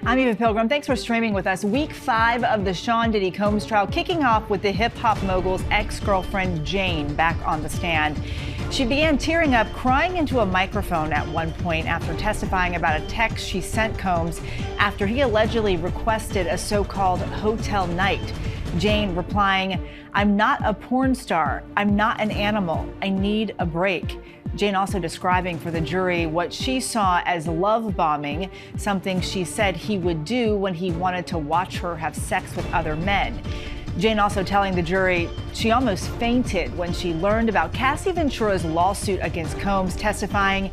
I'm Eva Pilgrim. Thanks for streaming with us. Week 5 of the Sean Diddy Combs trial kicking off with the hip-hop mogul's ex-girlfriend Jane back on the stand. She began tearing up, crying into a microphone at one point after testifying about a text she sent Combs after he allegedly requested a so-called hotel night. Jane replying, "I'm not a porn star. I'm not an animal. I need a break." Jane also describing for the jury what she saw as love bombing, something she said he would do when he wanted to watch her have sex with other men. Jane also telling the jury she almost fainted when she learned about Cassie Ventura's lawsuit against Combs, testifying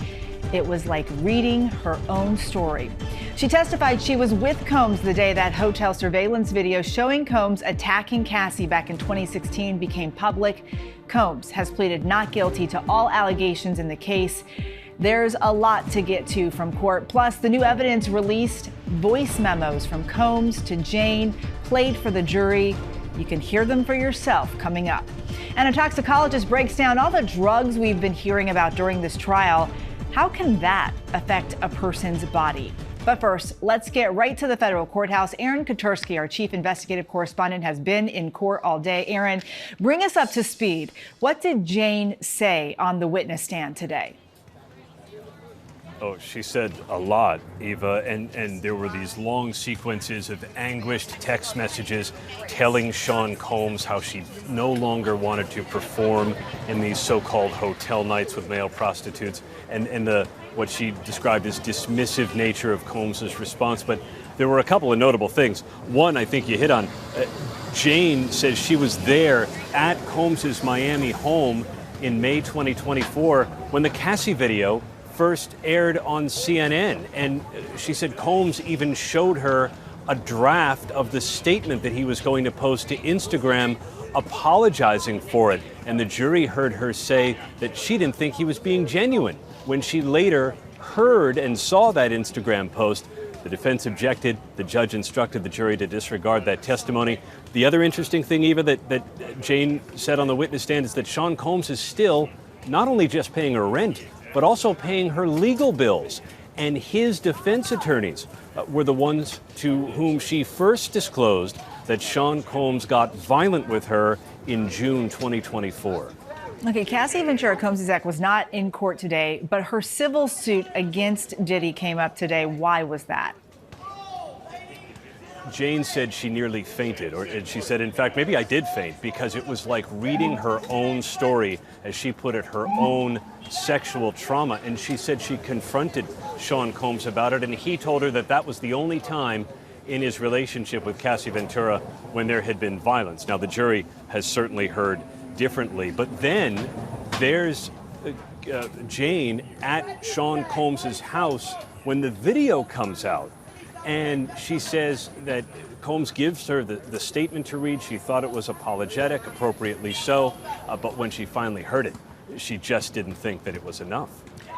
it was like reading her own story. She testified she was with Combs the day that hotel surveillance video showing Combs attacking Cassie back in 2016 became public. Combs has pleaded not guilty to all allegations in the case. There's a lot to get to from court. Plus, the new evidence released, voice memos from Combs to Jane, played for the jury. You can hear them for yourself coming up. And a toxicologist breaks down all the drugs we've been hearing about during this trial. How can that affect a person's body? But first, let's get right to the federal courthouse. Aaron Katersky, our chief investigative correspondent, has been in court all day. Aaron, bring us up to speed. What did Jane say on the witness stand today? Oh, she said a lot, Eva, and there were these long sequences of anguished text messages telling Sean Combs how she no longer wanted to perform in these so-called hotel nights with male prostitutes, and what she described as dismissive nature of Combs' response. But there were a couple of notable things. One, I think you hit on. Jane says she was there at Combs' Miami home in May 2024 when the Cassie video first aired on CNN, and she said Combs even showed her a draft of the statement that he was going to post to Instagram apologizing for it, and the jury heard her say that she didn't think he was being genuine. When she later heard and saw that Instagram post, the defense objected. The judge instructed the jury to disregard that testimony. The other interesting thing, Eva, that Jane said on the witness stand is that Sean Combs is still not only just paying her rent, but also paying her legal bills. And his defense attorneys were the ones to whom she first disclosed that Sean Combs got violent with her in June 2024. Okay, Cassie Ventura, Combs' ex, was not in court today, but her civil suit against Diddy came up today. Why was that? Jane said she nearly fainted, or she said, in fact, maybe I did faint, because it was like reading her own story, as she put it, her own sexual trauma. And she said she confronted Sean Combs about it, and he told her that that was the only time in his relationship with Cassie Ventura when there had been violence. Now, the jury has certainly heard differently, but then there's Jane at Sean Combs' house when the video comes out. And she says that Combs gives her the statement to read. She thought it was apologetic, appropriately so, but when she finally heard it, she just didn't think that it was enough.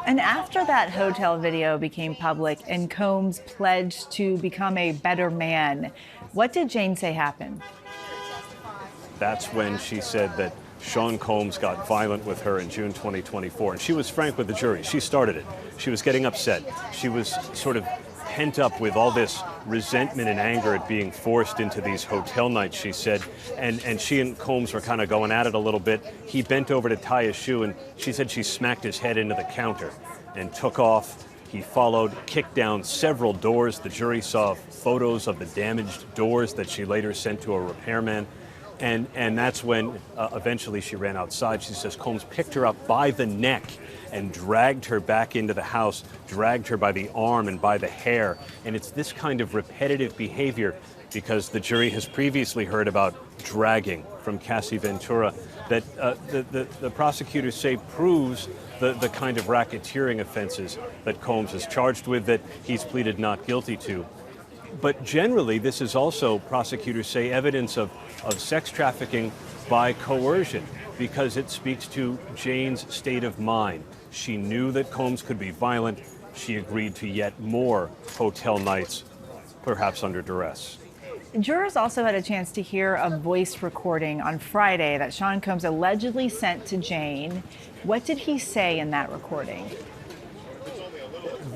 And after that hotel video became public and Combs pledged to become a better man, what did Jane say happened? That's when she said that Sean Combs got violent with her in June 2024. And she was frank with the jury. She started it. She was getting upset. She was sort of pent up with all this resentment and anger at being forced into these hotel nights, she said. And she and Combs were kind of going at it a little bit. He bent over to tie his shoe, and she said she smacked his head into the counter and took off. He followed, kicked down several doors. The jury saw photos of the damaged doors that she later sent to a repairman. And that's when eventually she ran outside. She says Combs picked her up by the neck and dragged her back into the house, dragged her by the arm and by the hair. And it's this kind of repetitive behavior, because the jury has previously heard about dragging from Cassie Ventura, that the prosecutors say proves the kind of racketeering offenses that Combs is charged with, that he's pleaded not guilty to. But generally, this is also, prosecutors say, evidence of sex trafficking by coercion, because it speaks to Jane's state of mind. She knew that Combs could be violent. She agreed to yet more hotel nights, perhaps under duress. Jurors also had a chance to hear a voice recording on Friday that Sean Combs allegedly sent to Jane. What did he say in that recording?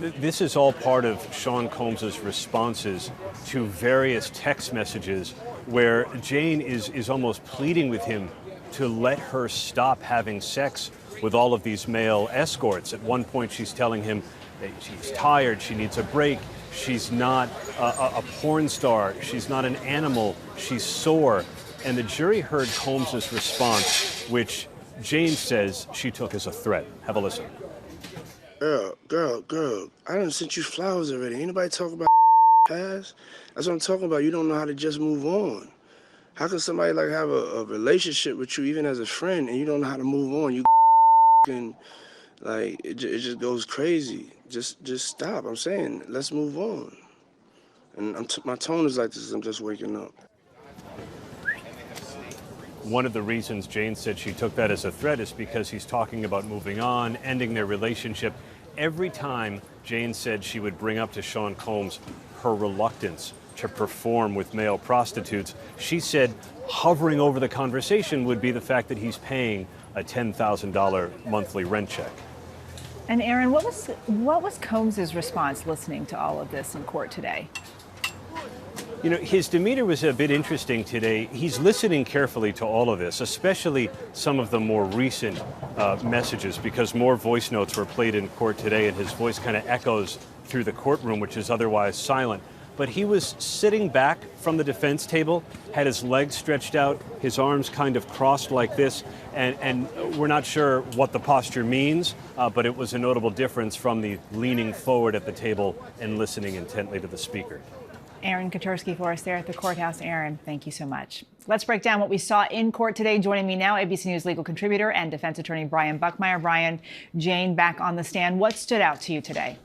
This is all part of Sean Combs's responses to various text messages where Jane is almost pleading with him to let her stop having sex with all of these male escorts. At one point, she's telling him that she's tired, she needs a break, she's not a porn star, she's not an animal, she's sore. And the jury heard Combs's response, which Jane says she took as a threat. Have a listen. Girl, I done sent you flowers already. Ain't nobody talking about past? That's what I'm talking about. You don't know how to just move on. How can somebody like have a relationship with you even as a friend and you don't know how to move on? You and like it just goes crazy. Just stop. I'm saying let's move on. And my tone is like this. I'm just waking up. One of the reasons Jane said she took that as a threat is because he's talking about moving on, ending their relationship. Every time Jane said she would bring up to Sean Combs her reluctance to perform with male prostitutes, she said hovering over the conversation would be the fact that he's paying a $10,000 monthly rent check. And Aaron, what was Combs's response listening to all of this in court today? You know, his demeanor was a bit interesting today. He's listening carefully to all of this, especially some of the more recent messages, because more voice notes were played in court today, and his voice kind of echoes through the courtroom, which is otherwise silent. But he was sitting back from the defense table, had his legs stretched out, his arms kind of crossed like this, and we're not sure what the posture means, but it was a notable difference from the leaning forward at the table and listening intently to the speaker. Aaron Katersky for us there at the courthouse. Aaron, thank you so much. Let's break down what we saw in court today. Joining me now, ABC News legal contributor and defense attorney Brian Buckmeyer. Brian, Jane back on the stand. What stood out to you today?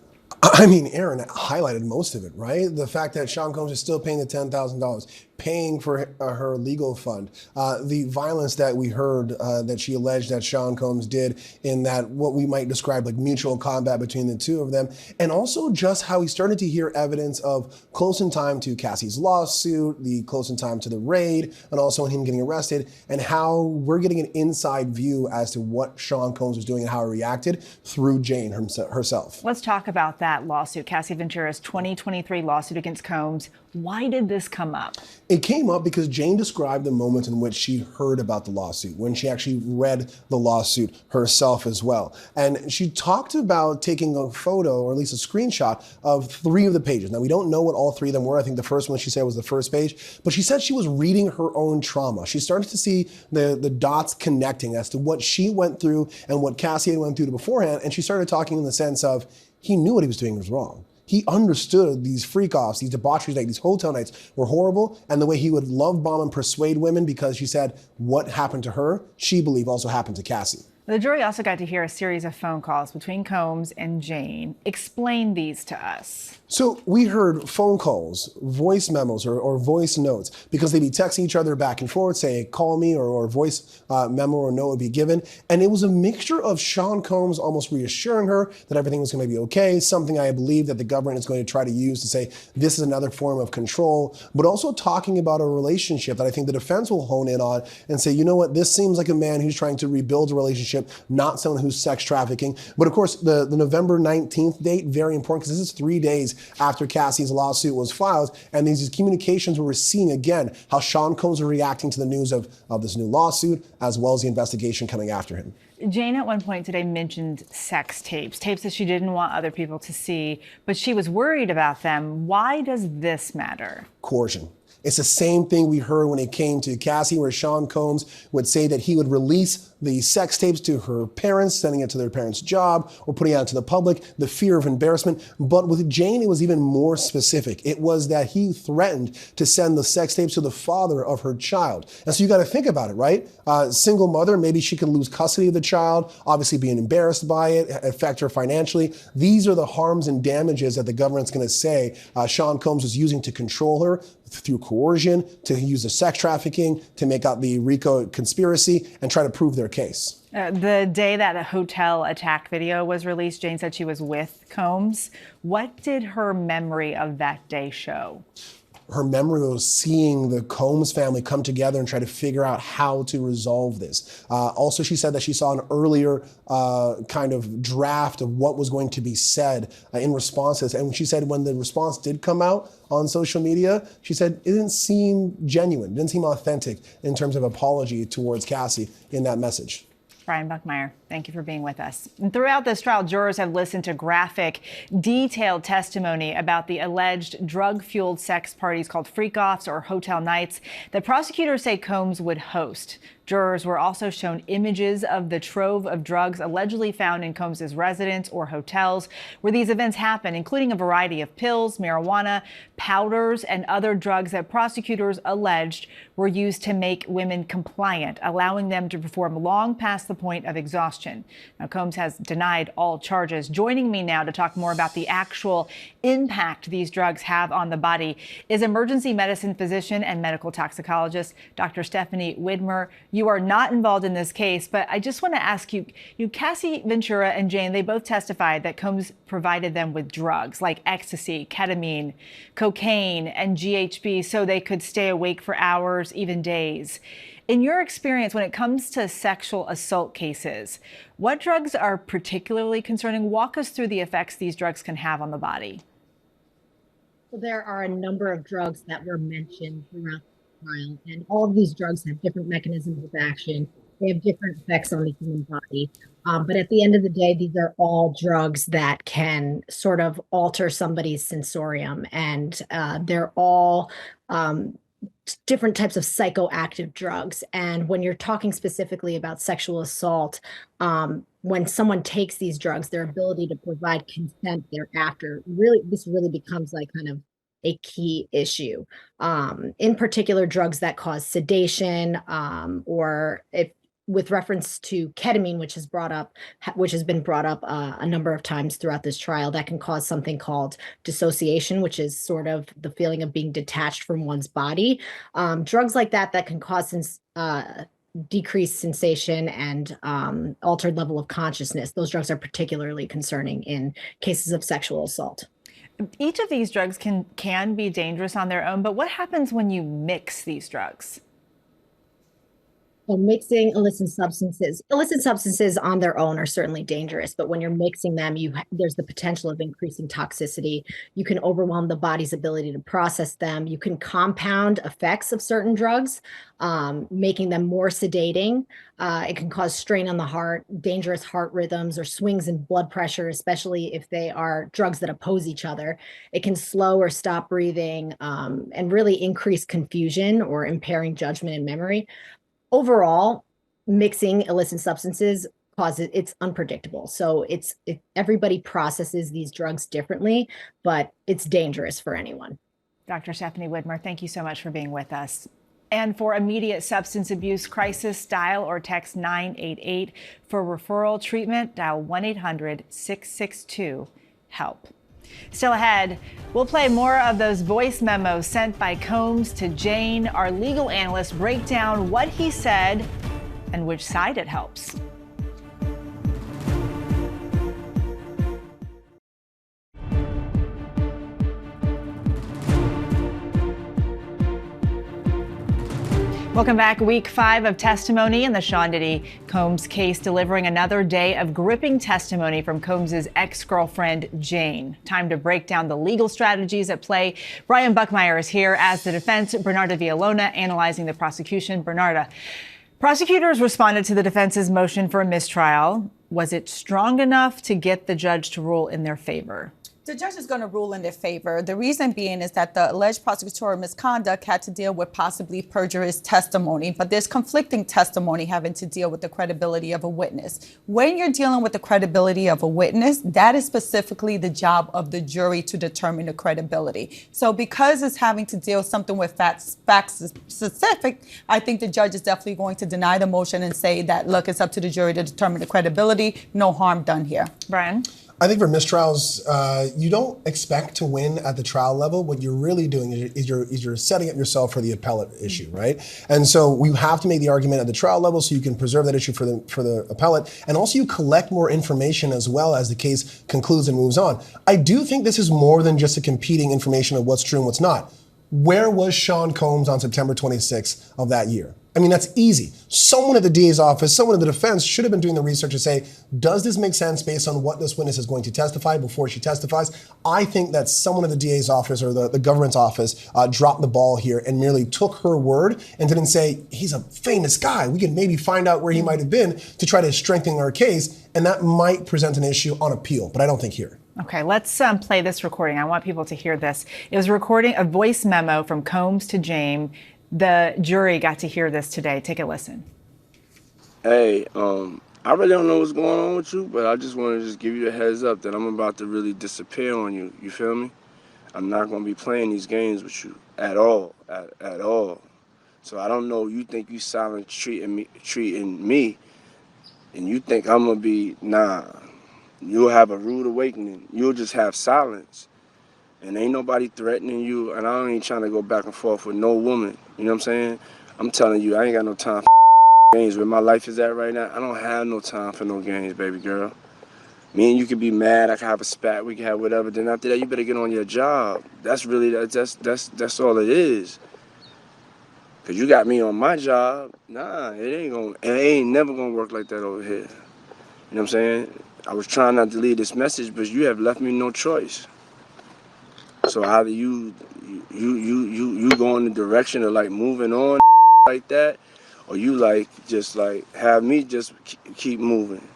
I mean, Aaron highlighted most of it, right? The fact that Sean Combs is still paying the $10,000, paying for her legal fund, the violence that we heard that she alleged that Sean Combs did in that what we might describe like mutual combat between the two of them, and also just how he started to hear evidence of close in time to Cassie's lawsuit, the close in time to the raid, and also him getting arrested, and how we're getting an inside view as to what Sean Combs was doing and how he reacted through Jane herself. Let's talk about that lawsuit, Cassie Ventura's 2023 lawsuit against Combs. Why did this come up? It came up because Jane described the moment in which she heard about the lawsuit, when she actually read the lawsuit herself as well. And she talked about taking a photo, or at least a screenshot, of 3 of the pages. Now, we don't know what all 3 of them were. I think the first one she said was the first page. But she said she was reading her own trauma. She started to see the dots connecting as to what she went through and what Cassie had went through beforehand. And she started talking in the sense of he knew what he was doing was wrong. He understood these freak-offs, these debaucheries, like these hotel nights were horrible, and the way he would love bomb and persuade women, because she said what happened to her, she believed also happened to Cassie. The jury also got to hear a series of phone calls between Combs and Jane. Explain these to us. So we heard phone calls, voice memos, or voice notes, because they'd be texting each other back and forth, say, call me, or voice memo or note would be given. And it was a mixture of Sean Combs almost reassuring her that everything was going to be okay, something I believe that the government is going to try to use to say this is another form of control, but also talking about a relationship that I think the defense will hone in on and say, you know what, this seems like a man who's trying to rebuild a relationship, not someone who's sex trafficking. But of course, the November 19th date, very important, because this is 3 days after Cassie's lawsuit was filed, and these communications where we're seeing again how Sean Combs are reacting to the news of this new lawsuit, as well as the investigation coming after him. Jane at one point today mentioned sex tapes that she didn't want other people to see, but she was worried about them. Why does this matter? Coercion. It's the same thing we heard when it came to Cassie, where Sean Combs would say that he would release the sex tapes to her parents, sending it to their parents' job, or putting it out to the public, the fear of embarrassment. But with Jane, it was even more specific. It was that he threatened to send the sex tapes to the father of her child. And so you got to think about it, right? Single mother, maybe she could lose custody of the child, obviously being embarrassed by it, affect her financially. These are the harms and damages that the government's going to say Sean Combs was using to control her through coercion, to use the sex trafficking, to make out the RICO conspiracy, and try to prove their case. The day that a hotel attack video was released, Jane said she was with Combs. What did her memory of that day show? her memory was seeing the Combs family come together and try to figure out how to resolve this. Also, she said that she saw an earlier kind of draft of what was going to be said in response to this. And she said when the response did come out on social media, she said it didn't seem genuine, didn't seem authentic in terms of apology towards Cassie in that message. Brian Buckmeyer, thank you for being with us. And throughout this trial, jurors have listened to graphic, detailed testimony about the alleged drug-fueled sex parties called freak-offs or hotel nights that prosecutors say Combs would host. Jurors were also shown images of the trove of drugs allegedly found in Combs' residence or hotels where these events happened, including a variety of pills, marijuana, powders, and other drugs that prosecutors alleged were used to make women compliant, allowing them to perform long past the point of exhaustion. Now, Combs has denied all charges. Joining me now to talk more about the actual impact these drugs have on the body is emergency medicine physician and medical toxicologist, Dr. Stephanie Widmer. You are not involved in this case, but I just want to ask you, Cassie Ventura and Jane, they both testified that Combs provided them with drugs like ecstasy, ketamine, cocaine, and GHB so they could stay awake for hours, even days. In your experience, when it comes to sexual assault cases, what drugs are particularly concerning? Walk us through the effects these drugs can have on the body. So there are a number of drugs that were mentioned throughout the trial, and all of these drugs have different mechanisms of action. They have different effects on the human body. But at the end of the day, these are all drugs that can sort of alter somebody's sensorium, and they're all different types of psychoactive drugs. And when you're talking specifically about sexual assault, when someone takes these drugs, their ability to provide consent thereafter, this really becomes like kind of a key issue. In particular, drugs that cause sedation, or if with reference to ketamine, which has been brought up a number of times throughout this trial, that can cause something called dissociation, which is sort of the feeling of being detached from one's body. Drugs like that can cause decreased sensation and altered level of consciousness. Those drugs are particularly concerning in cases of sexual assault. Each of these drugs can be dangerous on their own, but what happens when you mix these drugs? So mixing illicit substances on their own are certainly dangerous, but when you're mixing them, there's the potential of increasing toxicity. You can overwhelm the body's ability to process them. You can compound effects of certain drugs, making them more sedating. It can cause strain on the heart, dangerous heart rhythms, or swings in blood pressure, especially if they are drugs that oppose each other. It can slow or stop breathing, and really increase confusion or impairing judgment and memory. Overall, mixing illicit substances it's unpredictable. So everybody processes these drugs differently, but it's dangerous for anyone. Dr. Stephanie Widmer, thank you so much for being with us. And for immediate substance abuse crisis, dial or text 988. For referral treatment, dial 1-800-662-HELP. Still ahead, we'll play more of those voice memos sent by Combs to Jane. Our legal analysts break down what he said and which side it helps. Welcome back. Week 5 of testimony in the Sean Diddy Combs case, delivering another day of gripping testimony from Combs' ex-girlfriend, Jane. Time to break down the legal strategies at play. Brian Buckmeyer is here as the defense, Bernarda Villalona analyzing the prosecution. Bernarda, prosecutors responded to the defense's motion for a mistrial. Was it strong enough to get the judge to rule in their favor? The judge is going to rule in their favor. The reason being is that the alleged prosecutorial misconduct had to deal with possibly perjurious testimony, but there's conflicting testimony having to deal with the credibility of a witness. When you're dealing with the credibility of a witness, that is specifically the job of the jury to determine the credibility. So because it's having to deal something with facts specific, I think the judge is definitely going to deny the motion and say that, look, it's up to the jury to determine the credibility. No harm done here. Brian? I think for mistrials, you don't expect to win at the trial level. What you're really doing is you're setting up yourself for the appellate issue, right? And so you have to make the argument at the trial level so you can preserve that issue for the appellate, and also you collect more information as well as the case concludes and moves on. I do think this is more than just a competing information of what's true and what's not. Where was Sean Combs on September 26th of that year? I mean, that's easy. Someone at the DA's office, someone in the defense should have been doing the research to say, does this make sense based on what this witness is going to testify before she testifies? I think that someone at the DA's office or the government's office dropped the ball here and merely took her word and didn't say, he's a famous guy. We can maybe find out where he might have been to try to strengthen our case. And that might present an issue on appeal, but I don't think here. Okay, let's play this recording. I want people to hear this. It was recording a voice memo from Combs to James. The jury got to hear this today. Take a listen. Hey, I really don't know what's going on with you, but I just want to just give you a heads up that I'm about to really disappear on you. You feel me? I'm not going to be playing these games with you at all, at all. So I don't know. You think you silent treating me, and you think I'm going to be, nah. You'll have a rude awakening. You'll just have silence. And ain't nobody threatening you, and I ain't trying to go back and forth with no woman. You know what I'm saying? I'm telling you, I ain't got no time for games. Where my life is at right now, I don't have no time for no games, baby girl. Me and you could be mad, I could have a spat, we could have whatever. Then after that, you better get on your job. That's really, that's all it is. Cause you got me on my job. Nah, it ain't never gonna work like that over here. You know what I'm saying? I was trying not to leave this message, but you have left me no choice. So either you go in the direction of like moving on like that, or you like just like have me just keep moving.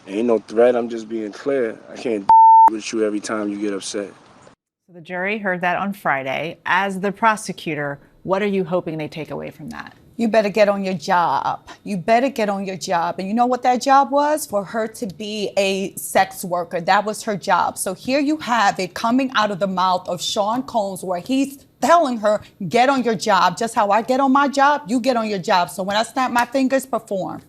Ain't no threat. I'm just being clear. I can't with you every time you get upset. So the jury heard that on Friday. As the prosecutor, what are you hoping they take away from that? You better get on your job. You better get on your job. And you know what that job was? For her to be a sex worker. That was her job. So here you have it coming out of the mouth of Sean Combs where he's telling her, get on your job. Just how I get on my job, you get on your job. So when I snap my fingers, perform.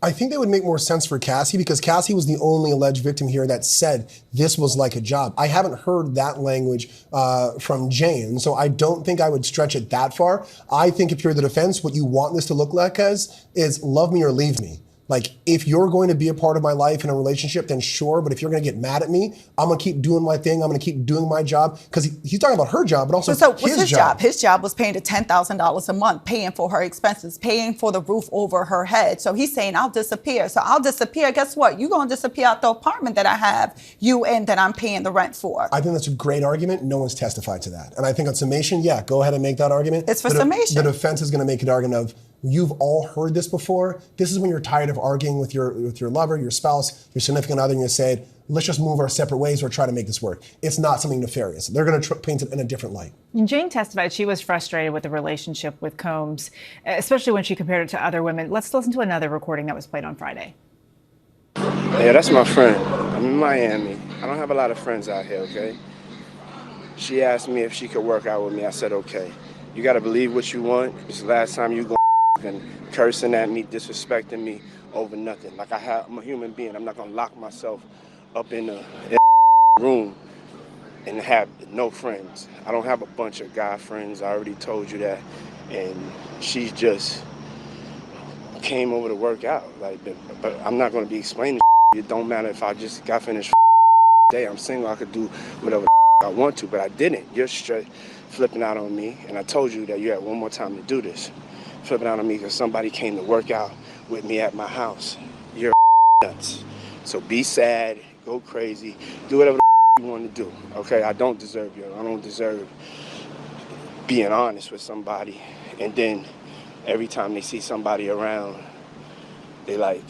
I think that would make more sense for Cassie because Cassie was the only alleged victim here that said this was like a job. I haven't heard that language from Jane, so I don't think I would stretch it that far. I think if you're the defense, what you want this to look like as is love me or leave me. Like, if you're going to be a part of my life in a relationship, then sure, but if you're going to get mad at me, I'm going to keep doing my thing. I'm going to keep doing my job. Because he's talking about her job, but also so what's his job? His job was paying her $10,000 a month, paying for her expenses, paying for the roof over her head. So he's saying, I'll disappear. So I'll disappear. Guess what? You're going to disappear out the apartment that I have you in that I'm paying the rent for. I think that's a great argument. No one's testified to that. And I think on summation, yeah, go ahead and make that argument. It's for summation. The defense is going to make an argument of, you've all heard this before. This is when you're tired of arguing with your lover, your spouse, your significant other, and you say, let's just move our separate ways or try to make this work. It's not something nefarious. They're going to paint it in a different light. Jane testified she was frustrated with the relationship with Combs, especially when she compared it to other women. Let's listen to another recording that was played on Friday. Yeah, that's my friend. I'm in Miami. I don't have a lot of friends out here, okay? She asked me if she could work out with me. I said, okay. You got to believe what you want. It's the last time you go and cursing at me, disrespecting me over nothing. Like I'm a human being. I'm not gonna lock myself up in a room and have no friends. I don't have a bunch of guy friends. I already told you that. And she just came over to work out. Like, but I'm not gonna be explaining. It don't matter if I just got finished day. I'm single. I could do whatever I want to, but I didn't. You're straight flipping out on me, and I told you that you had one more time to do this. Flipping out on me because somebody came to work out with me at my house. You're nuts. So be sad, go crazy, do whatever you want to do. Okay, I don't deserve you. I don't deserve being honest with somebody. And then every time they see somebody around, they like,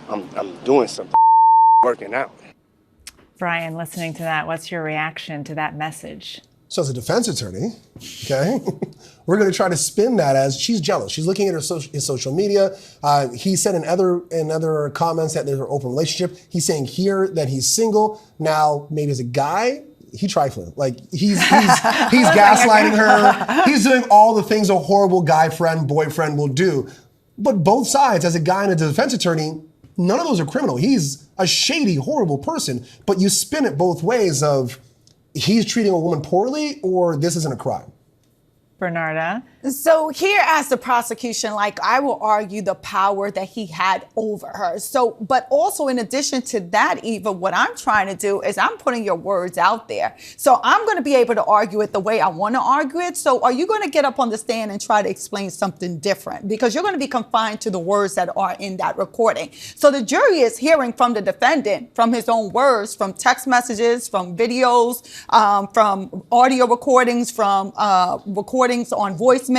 I'm doing something, working out. Brian, listening to that, what's your reaction to that message? So as a defense attorney, okay, we're going to try to spin that as she's jealous. She's looking at his social media. He said in other comments that there's an open relationship. He's saying here that he's single. Now, maybe as a guy, he's trifling. Like he's gaslighting her. He's doing all the things a horrible guy friend, boyfriend will do. But both sides, as a guy and a defense attorney, none of those are criminal. He's a shady, horrible person. But you spin it both ways of, he's treating a woman poorly, or this isn't a crime? Bernarda, So here as the prosecution, like I will argue the power that he had over her. So, but also in addition to that, Eva, what I'm trying to do is I'm putting your words out there. So I'm going to be able to argue it the way I want to argue it. So are you going to get up on the stand and try to explain something different? Because you're going to be confined to the words that are in that recording. So the jury is hearing from the defendant, from his own words, from text messages, from videos, from audio recordings, from recordings on voicemails.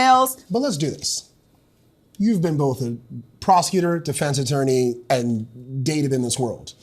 But let's do this. You've been both a prosecutor, defense attorney, and dated in this world.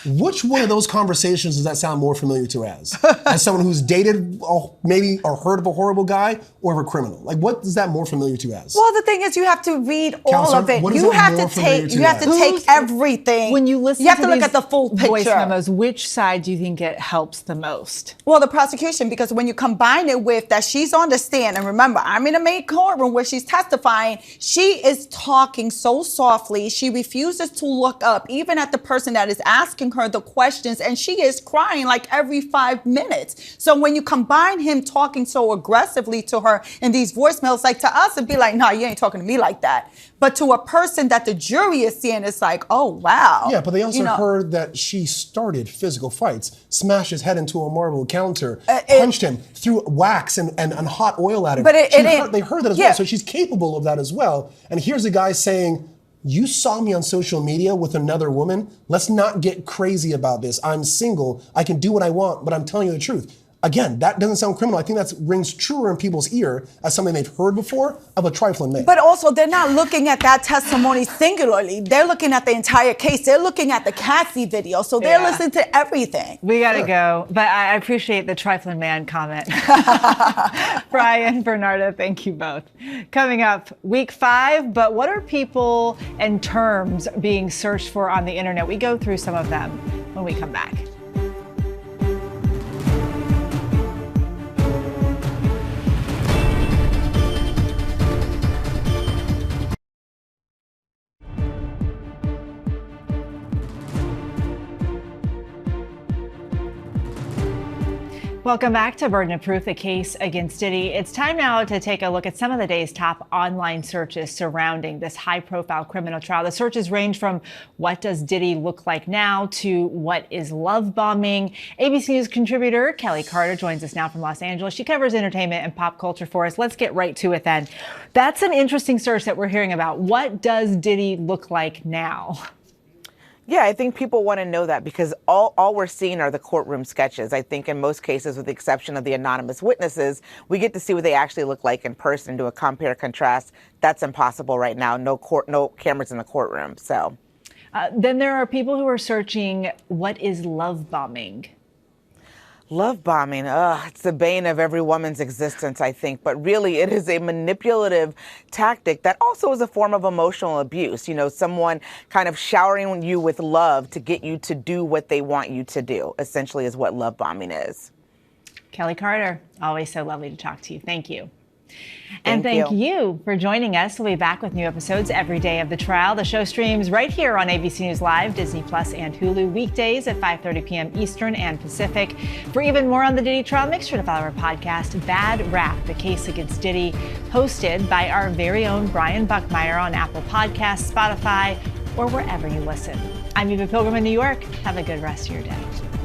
Which one of those conversations does that sound more familiar to as? As someone who's dated maybe or heard of a horrible guy or of a criminal? Like, what is that more familiar to as? Well, the thing is, you have to read all Counselor, of it. what is You it have more to familiar take. to You have to as? take everything. When you listen, you have to look these at the full picture. Voice memos. Which side do you think it helps the most? Well, the prosecution, because when you combine it with that she's on the stand, and remember, I'm in a main courtroom where she's testifying, she is talking so softly. She refuses to look up, even at the person that is asking her the questions, and she is crying like every 5 minutes. So when you combine him talking so aggressively to her in these voicemails, like to us, it'd be like, no, you ain't talking to me like that. But to a person that the jury is seeing, it's like, oh, wow. Yeah, but they also heard that she started physical fights, smashed his head into a marble counter, punched him, threw wax and hot oil at him. But they heard that as well, so she's capable of that as well. And here's a guy saying, you saw me on social media with another woman. Let's not get crazy about this. I'm single. I can do what I want, but I'm telling you the truth. Again, that doesn't sound criminal. I think that rings truer in people's ear as something they've heard before of a trifling man. But also, they're not looking at that testimony singularly. They're looking at the entire case. They're looking at the Cassie video. So they're listening to everything. We got to go. But I appreciate the trifling man comment. Brian, Bernardo, thank you both. Coming up, week 5. But what are people and terms being searched for on the internet? We go through some of them when we come back. Welcome back to Burden of Proof, the case against Diddy. It's time now to take a look at some of the day's top online searches surrounding this high-profile criminal trial. The searches range from what does Diddy look like now to what is love bombing. ABC News contributor Kelly Carter joins us now from Los Angeles. She covers entertainment and pop culture for us. Let's get right to it then. That's an interesting search that we're hearing about. What does Diddy look like now? Yeah, I think people want to know that because all we're seeing are the courtroom sketches. I think in most cases, with the exception of the anonymous witnesses, we get to see what they actually look like in person, do a compare contrast. That's impossible right now. No cameras in the courtroom. So then there are people who are searching what is love bombing. Love bombing, it's the bane of every woman's existence, I think. But really, it is a manipulative tactic that also is a form of emotional abuse. You know, someone kind of showering you with love to get you to do what they want you to do, essentially is what love bombing is. Kelly Carter, always so lovely to talk to you. Thank you. And thank you for joining us. We'll be back with new episodes every day of the trial. The show streams right here on ABC News Live, Disney Plus, and Hulu weekdays at 5:30 p.m. Eastern and Pacific. For even more on the Diddy trial, make sure to follow our podcast, Bad Rap, the case against Diddy, hosted by our very own Brian Buckmeyer on Apple Podcasts, Spotify, or wherever you listen. I'm Eva Pilgrim in New York. Have a good rest of your day.